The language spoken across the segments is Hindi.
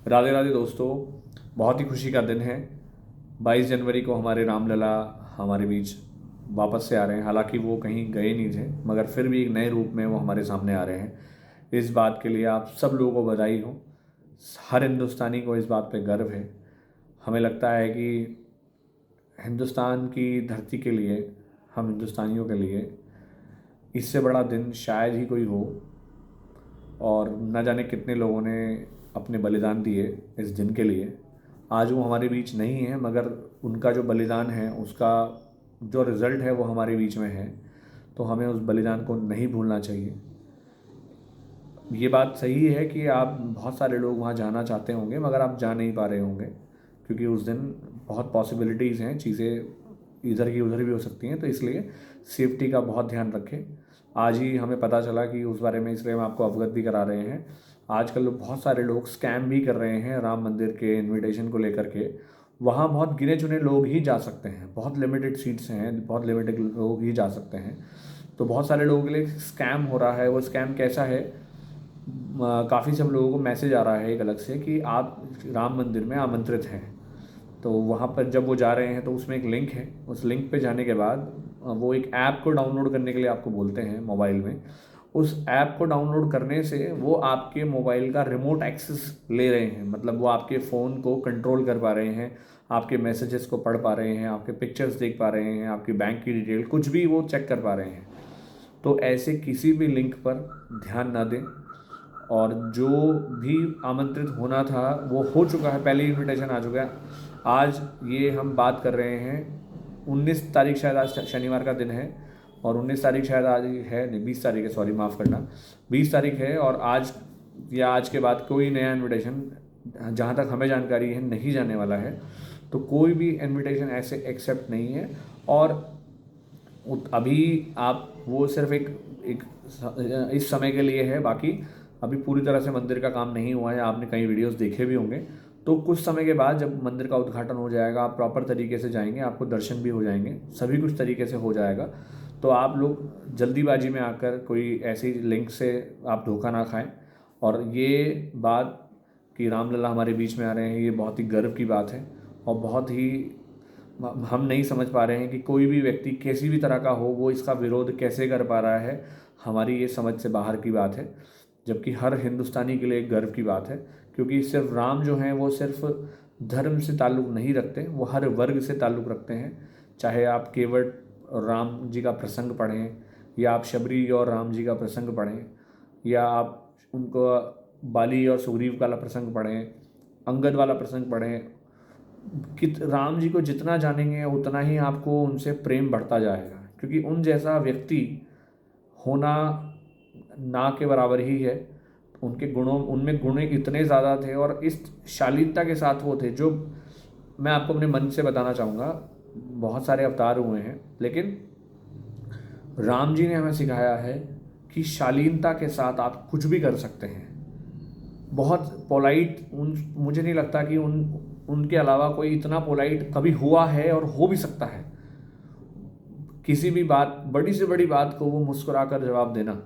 राधे राधे दोस्तों, बहुत ही खुशी का दिन है। 22 जनवरी को हमारे रामलला हमारे बीच वापस से आ रहे हैं। हालांकि वो कहीं गए नहीं थे, मगर फिर भी एक नए रूप में वो हमारे सामने आ रहे हैं। इस बात के लिए आप सब लोगों को बधाई हो। हर हिंदुस्तानी को इस बात पे गर्व है। हमें लगता है कि हिंदुस्तान की धरती के लिए, हम हिंदुस्तानियों के लिए इससे बड़ा दिन शायद ही कोई हो। और न जाने कितने लोगों ने अपने बलिदान दिए इस दिन के लिए। आज वो हमारे बीच नहीं है, मगर उनका जो बलिदान है उसका जो रिज़ल्ट है वो हमारे बीच में है। तो हमें उस बलिदान को नहीं भूलना चाहिए। ये बात सही है कि आप बहुत सारे लोग वहाँ जाना चाहते होंगे, मगर आप जा नहीं पा रहे होंगे, क्योंकि उस दिन बहुत पॉसिबिलिटीज़ हैं, चीज़ें इधर की उधर भी हो सकती हैं। तो इसलिए सेफ्टी का बहुत ध्यान रखें। आज ही हमें पता चला कि उस बारे में, इसलिए हम आपको अवगत भी करा रहे हैं। आजकल बहुत सारे लोग स्कैम भी कर रहे हैं राम मंदिर के इनविटेशन को लेकर के। वहाँ बहुत गिने चुने लोग ही जा सकते हैं, बहुत लिमिटेड सीट्स हैं, बहुत लिमिटेड लोग ही जा सकते हैं। तो बहुत सारे लोगों के लिए स्कैम हो रहा है। वो स्कैम कैसा है? काफ़ी सब लोगों को मैसेज आ रहा है एक अलग से कि आप राम मंदिर में आमंत्रित हैं। तो वहाँ पर जब वो जा रहे हैं तो उसमें एक लिंक है। उस लिंक पे जाने के बाद वो एक ऐप को डाउनलोड करने के लिए आपको बोलते हैं मोबाइल में। उस ऐप को डाउनलोड करने से वो आपके मोबाइल का रिमोट एक्सेस ले रहे हैं, मतलब वो आपके फ़ोन को कंट्रोल कर पा रहे हैं, आपके मैसेजेस को पढ़ पा रहे हैं, आपके पिक्चर्स देख पा रहे हैं, आपकी बैंक की डिटेल कुछ भी वो चेक कर पा रहे हैं। तो ऐसे किसी भी लिंक पर ध्यान ना दें। और जो भी आमंत्रित होना था वो हो चुका है, पहले ही इन्विटेशन आ चुका है। आज ये हम बात कर रहे हैं 19 तारीख, शायद आज शनिवार का दिन है, और 19 तारीख शायद आज ही है, नहीं 20 तारीख है, सॉरी माफ़ करना, 20 तारीख है। और आज या आज के बाद कोई नया इन्विटेशन, जहाँ तक हमें जानकारी है, नहीं जाने वाला है। तो कोई भी इन्विटेशन ऐसे एक्सेप्ट नहीं है। और अभी आप वो सिर्फ एक इस समय के लिए है। बाकी अभी पूरी तरह से मंदिर का काम नहीं हुआ है। आपने कई वीडियोस देखे भी होंगे। तो कुछ समय के बाद जब मंदिर का उद्घाटन हो जाएगा, आप प्रॉपर तरीके से जाएंगे, आपको दर्शन भी हो जाएंगे, सभी कुछ तरीके से हो जाएगा। तो आप लोग जल्दीबाजी में आकर कोई ऐसी लिंक से आप धोखा ना खाएं। और ये बात कि रामलला हमारे बीच में आ रहे हैं, ये बहुत ही गर्व की बात है। और बहुत ही हम नहीं समझ पा रहे हैं कि कोई भी व्यक्ति किसी भी तरह का हो, वो इसका विरोध कैसे कर पा रहा है। हमारी ये समझ से बाहर की बात है। जबकि हर हिंदुस्तानी के लिए एक गर्व की बात है, क्योंकि सिर्फ राम जो हैं वो सिर्फ धर्म से ताल्लुक़ नहीं रखते, वो हर वर्ग से ताल्लुक़ रखते हैं। चाहे आप केवट और राम जी का प्रसंग पढ़ें, या आप शबरी और राम जी का प्रसंग पढ़ें, या आप उनको बाली और सुग्रीव वाला प्रसंग पढ़ें, अंगद वाला प्रसंग पढ़ें। कि राम जी को जितना जानेंगे उतना ही आपको उनसे प्रेम बढ़ता जाएगा, क्योंकि उन जैसा व्यक्ति होना ना के बराबर ही है। उनके गुणों, उनमें गुण इतने ज़्यादा थे और इस शालीनता के साथ वो थे, जो मैं आपको अपने मन से बताना चाहूँगा। बहुत सारे अवतार हुए हैं, लेकिन राम जी ने हमें सिखाया है कि शालीनता के साथ आप कुछ भी कर सकते हैं। बहुत पोलाइट, उन मुझे नहीं लगता कि उनके अलावा कोई इतना पोलाइट कभी हुआ है और हो भी सकता है। किसी भी बात, बड़ी से बड़ी बात को वो मुस्कुराकर जवाब देना,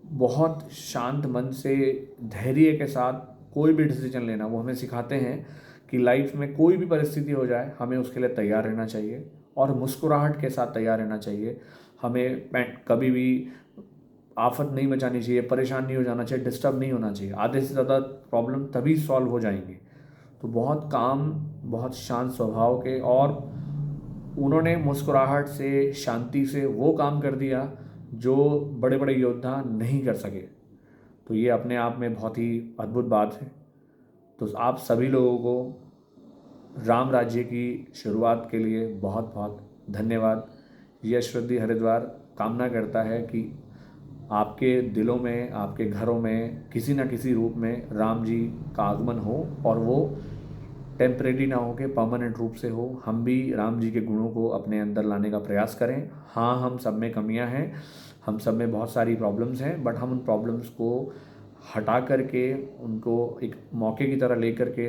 बहुत शांत मन से, धैर्य के साथ कोई भी डिसीजन लेना, वो हमें सिखाते हैं कि लाइफ में कोई भी परिस्थिति हो जाए, हमें उसके लिए तैयार रहना चाहिए और मुस्कुराहट के साथ तैयार रहना चाहिए। हमें कभी भी आफत नहीं मचानी चाहिए, परेशान नहीं हो जाना चाहिए, डिस्टर्ब नहीं होना चाहिए। आधे से ज़्यादा प्रॉब्लम तभी सॉल्व हो जाएंगे। तो बहुत काम, बहुत शांत स्वभाव के, और उन्होंने मुस्कुराहट से, शांति से वो काम कर दिया जो बड़े बड़े योद्धा नहीं कर सके। तो ये अपने आप में बहुत ही अद्भुत बात है। तो आप सभी लोगों को राम राज्य की शुरुआत के लिए बहुत बहुत धन्यवाद। यश वृद्धि हरिद्वार कामना करता है कि आपके दिलों में, आपके घरों में किसी न किसी रूप में राम जी का आगमन हो, और वो टेम्परेरी ना हो के परमानेंट रूप से हो। हम भी राम जी के गुणों को अपने अंदर लाने का प्रयास करें। हाँ, हम सब में कमियां हैं, हम सब में बहुत सारी प्रॉब्लम्स हैं, बट हम उन प्रॉब्लम्स को हटा करके, उनको एक मौके की तरह लेकर के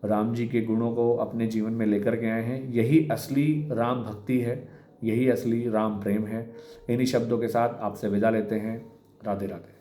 राम जी के गुणों को अपने जीवन में लेकर के आए हैं। यही असली राम भक्ति है, यही असली राम प्रेम है। इन्हीं शब्दों के साथ आपसे विदा लेते हैं। राधे राधे।